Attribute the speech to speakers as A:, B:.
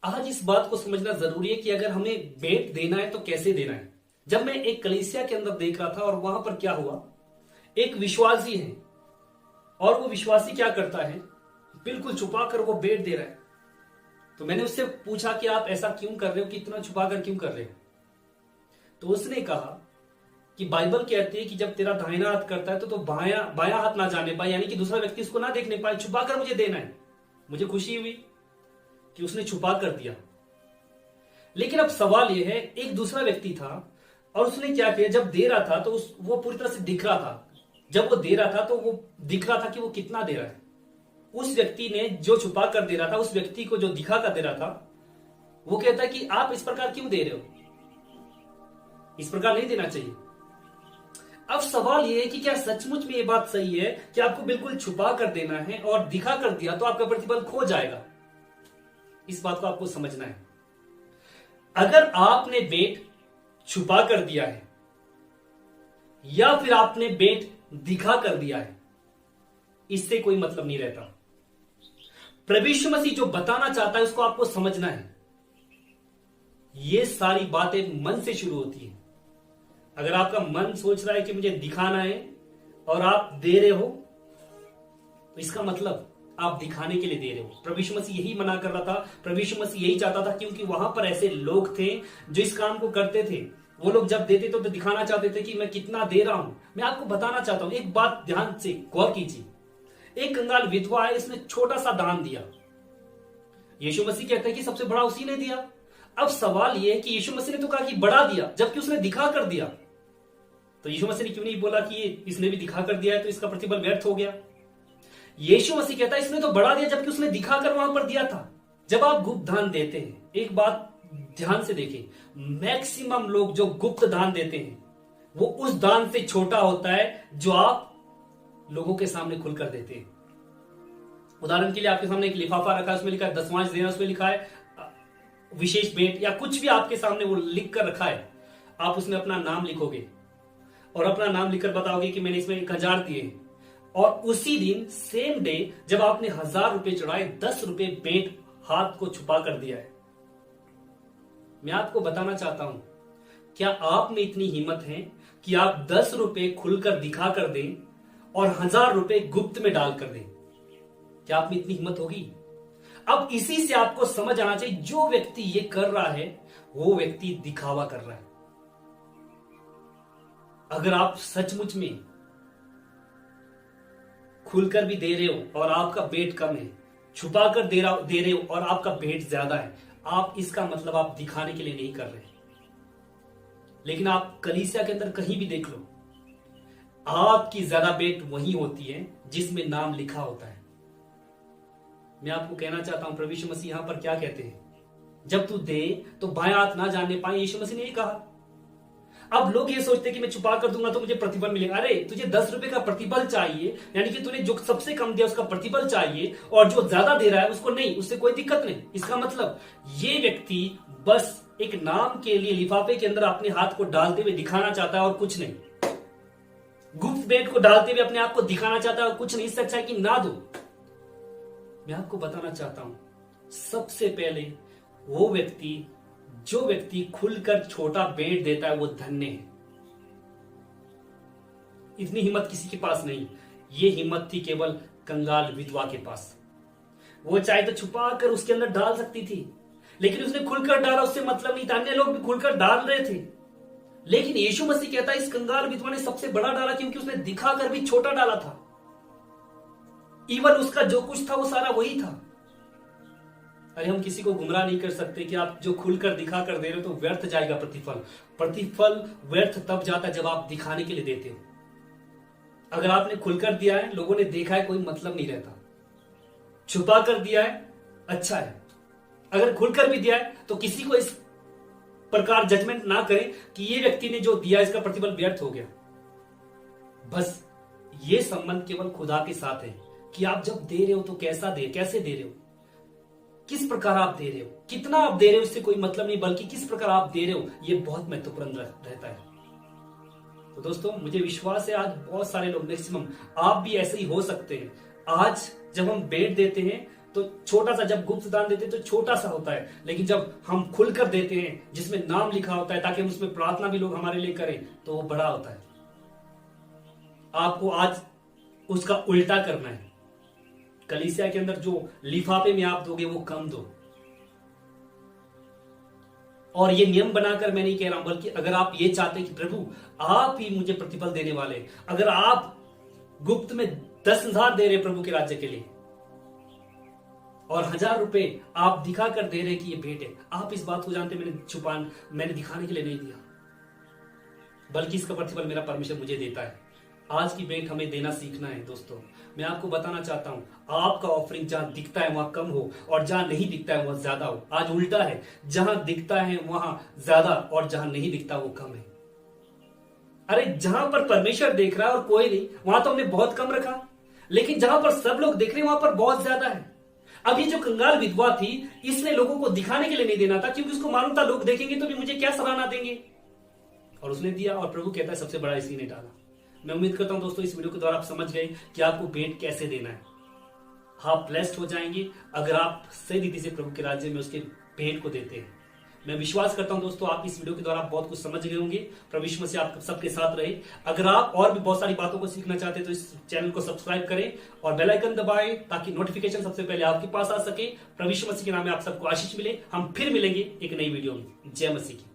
A: आज इस बात को समझना जरूरी है कि अगर हमें भेंट देना है तो कैसे देना है। जब मैं एक कलीसिया के अंदर देख रहा था और वहां पर क्या हुआ, एक विश्वासी है और वो विश्वासी क्या करता है, बिल्कुल छुपा कर वो भेंट दे रहा है। तो मैंने उससे पूछा कि आप ऐसा क्यों कर रहे हो, कि इतना छुपा कर क्यों कर रहे हो। तो उसने कहा कि बाइबल कहती है कि जब तेरा दाहिना हाथ करता है तो बायां हाथ ना जाने पाए, यानी कि दूसरा व्यक्ति उसको ना देखने पाए, छुपा कर मुझे देना है। मुझे खुशी हुई कि उसने छुपा कर दिया। लेकिन अब सवाल यह है, एक दूसरा व्यक्ति था और उसने क्या किया, जब दे रहा था तो वो पूरी तरह से दिख रहा था। जब वो दे रहा था तो वो दिख रहा था कि वो कितना दे रहा है। उस व्यक्ति ने जो छुपा कर दे रहा था, उस व्यक्ति को जो दिखा कर दे रहा था, वो कहता है कि आप इस प्रकार क्यों दे रहे हो, इस प्रकार नहीं देना चाहिए। अब सवाल यह है कि क्या सचमुच में ये बात सही है कि आपको बिल्कुल छुपा कर देना है और दिखा कर दिया तो आपका प्रतिफल खो जाएगा। इस बात को आपको समझना है। अगर आपने भेंट छुपा कर दिया है या फिर आपने भेंट दिखा कर दिया है, इससे कोई मतलब नहीं रहता। प्रभु यीशु मसीह जो बताना चाहता है उसको आपको समझना है। ये सारी बातें मन से शुरू होती है। अगर आपका मन सोच रहा है कि मुझे दिखाना है और आप दे रहे हो, तो इसका मतलब आप दिखाने के लिए दे रहे हो। प्रभु यीशु मसीह यही मना कर रहा था, प्रभु यीशु मसीह यही चाहता था, क्योंकि वहां पर ऐसे लोग थे जो इस काम को करते थे। वो लोग जब देते तो दिखाना चाहते थे कि मैं कितना दे रहा हूं। मैं आपको बताना चाहता हूं, एक बात ध्यान से गौर कीजिए। एक कंगाल विधवा है, इसने छोटा सा दान दिया। यीशु मसीह कहते हैं कि सबसे बड़ा उसी ने दिया। अब सवाल यह है कि यीशु मसीह ने तो कहा कि बड़ा दिया, जबकि उसने दिखा कर दिया। तो यीशु मसीह ने क्यों नहीं बोला कि इसने भी दिखा कर दिया है तो इसका प्रतिफल व्यर्थ हो गया। यीशु मसीह कहता है इसने तो बढ़ा दिया, जबकि उसने दिखाकर वहां पर दिया था। जब आप गुप्त दान देते हैं, एक बात ध्यान से देखें, मैक्सिमम लोग जो गुप्त दान देते हैं वो उस दान से छोटा होता है जो आप लोगों के सामने खुलकर देते हैं। उदाहरण के लिए आपके सामने एक लिफाफा रखा है, उसमें लिखा है 10वां देना, उसमें लिखा है विशेष भेंट, या कुछ भी आपके सामने वो लिख कर रखा है। आप उसमें अपना नाम लिखोगे और अपना नाम लिखकर बताओगे कि मैंने इसमें 1000 दिए, और उसी दिन सेम डे जब आपने 1000 रुपए चढ़ाए, 10 रुपए भेंट हाथ को छुपा कर दिया है। मैं आपको बताना चाहता हूं, क्या आप में इतनी हिम्मत है कि आप 10 रुपए खुलकर दिखा कर दें और 1000 रुपए गुप्त में डाल कर दें? क्या आप में इतनी हिम्मत होगी? अब इसी से आपको समझ आना चाहिए, जो व्यक्ति ये कर रहा है वो व्यक्ति दिखावा कर रहा है। अगर आप सचमुच में खुलकर भी दे रहे हो और आपका भेंट कम है, छुपा कर दे रहे हो और आपका भेंट ज्यादा है, आप इसका मतलब आप दिखाने के लिए नहीं कर रहे। लेकिन आप कलीसिया के अंदर कहीं भी देख लो, आपकी ज्यादा भेंट वही होती है जिसमें नाम लिखा होता है। मैं आपको कहना चाहता हूं, प्रभु यीशु मसीह यहां पर क्या कहते हैं, जब तू दे तो बायां हाथ ना जानने पाए। यीशु मसीह ने यही कहा। अब लोग ये सोचते कि मैं छुपा कर दूंगा तो मुझे प्रतिफल मिलेगा। अरे तुझे 10 रुपए का प्रतिफल चाहिए, यानी कि तूने जो सबसे कम दिया उसका प्रतिफल चाहिए, और जो ज्यादा दे रहा है उसको नहीं, उससे कोई दिक्कत नहीं। इसका मतलब ये व्यक्ति बस एक नाम के लिए लिफाफे के अंदर अपने हाथ को डालते हुए दिखाना चाहता है और कुछ नहीं। गुप्त भेंट को डालते हुए अपने आप को दिखाना चाहता है और कुछ नहीं। इससे अच्छा है कि ना दो। मैं आपको बताना चाहता हूं, सबसे पहले वो व्यक्ति, जो व्यक्ति खुलकर छोटा भेंट देता है, वो धन्य है। इतनी हिम्मत किसी के पास नहीं। ये हिम्मत थी केवल कंगाल विधवा के पास। वो चाहे तो छुपा कर उसके अंदर डाल सकती थी, लेकिन उसने खुलकर डाला, उससे मतलब नहीं था। अन्य लोग भी खुलकर डाल रहे थे, लेकिन यीशु मसीह कहता है इस कंगाल विधवा ने सबसे बड़ा डाला, क्योंकि उसने दिखाकर भी छोटा डाला था। इवन उसका जो कुछ था वो सारा वही था। अरे हम किसी को गुमराह नहीं कर सकते कि आप जो खुलकर दिखा कर दे रहे हो तो व्यर्थ जाएगा प्रतिफल। प्रतिफल व्यर्थ तब जाता है जब आप दिखाने के लिए देते हो। अगर आपने खुलकर दिया है, लोगों ने देखा है, कोई मतलब नहीं रहता। छुपा कर दिया है, अच्छा है। अगर खुलकर भी दिया है तो किसी को इस प्रकार जजमेंट ना करें कि ये व्यक्ति ने जो दिया इसका प्रतिफल व्यर्थ हो गया। बस ये संबंध केवल खुदा के साथ है कि आप जब दे रहे हो तो कैसे दे रहे हो, किस प्रकार आप दे रहे हो, कितना आप दे रहे हो, इससे कोई मतलब नहीं, बल्कि किस प्रकार आप दे रहे हो, यह बहुत महत्वपूर्ण रहता है। तो दोस्तों, मुझे विश्वास है आज बहुत सारे लोग, मैक्सिमम आप भी ऐसे ही हो सकते हैं। आज जब हम भेंट देते हैं तो छोटा सा, जब गुप्त दान देते हैं तो छोटा सा होता है, लेकिन जब हम खुलकर देते हैं जिसमें नाम लिखा होता है ताकि हम उसमें प्रार्थना भी लोग हमारे लिए करें, तो वो बड़ा होता है। आपको आज उसका उल्टा करना है। कलीसिया के अंदर जो लिफाफे में आप दोगे वो कम दो। और ये नियम बनाकर मैं नहीं कह रहा हूं, बल्कि अगर आप ये चाहते कि प्रभु आप ही मुझे प्रतिफल देने वाले, अगर आप गुप्त में 10,000 दे रहे प्रभु के राज्य के लिए और 1,000 रुपए आप दिखाकर दे रहे कि ये भेंट है, आप इस बात को जानते मैंने दिखाने के लिए नहीं दिया, बल्कि इसका प्रतिफल मेरा परमेश्वर मुझे देता है। आज की भेंट हमें देना सीखना है दोस्तों। मैं आपको बताना चाहता हूं, आपका ऑफरिंग जहां दिखता है वहां कम हो और जहां नहीं दिखता है वहां ज्यादा हो। आज उल्टा है, जहां दिखता है वहां ज्यादा और जहां नहीं दिखता वो कम है। अरे जहां पर परमेश्वर देख रहा है और कोई नहीं, वहां तो हमने बहुत कम रखा, लेकिन जहां पर सब लोग देख रहे हैं वहां पर बहुत ज्यादा है। अब ये जो कंगाल विधवा थी, इसने लोगों को दिखाने के लिए नहीं देना था, क्योंकि उसको मालूम था लोग देखेंगे तो भी मुझे क्या सराहना देंगे, और उसने दिया। और प्रभु कहता है सबसे बड़ा इसी ने डाला। मैं उम्मीद करता हूं दोस्तों इस वीडियो के द्वारा आप समझ गए कि आपको भेंट कैसे देना है। आप ब्लेस्ड हो जाएंगे अगर आप सही रीति से प्रभु के राज्य में उसके भेंट को देते हैं। मैं विश्वास करता हूं दोस्तों आप इस वीडियो के द्वारा बहुत कुछ समझ गए होंगे। प्रभु यीशु मसीह आप सबके साथ रहे। अगर आप और भी बहुत सारी बातों को सीखना चाहते हैं तो इस चैनल को सब्सक्राइब करें और बेल आइकन दबाएं ताकि नोटिफिकेशन सबसे पहले आपके पास आ सके। प्रभु यीशु मसीह के नाम में आप सबको आशीष मिले। हम फिर मिलेंगे एक नई वीडियो में। जय मसीह की।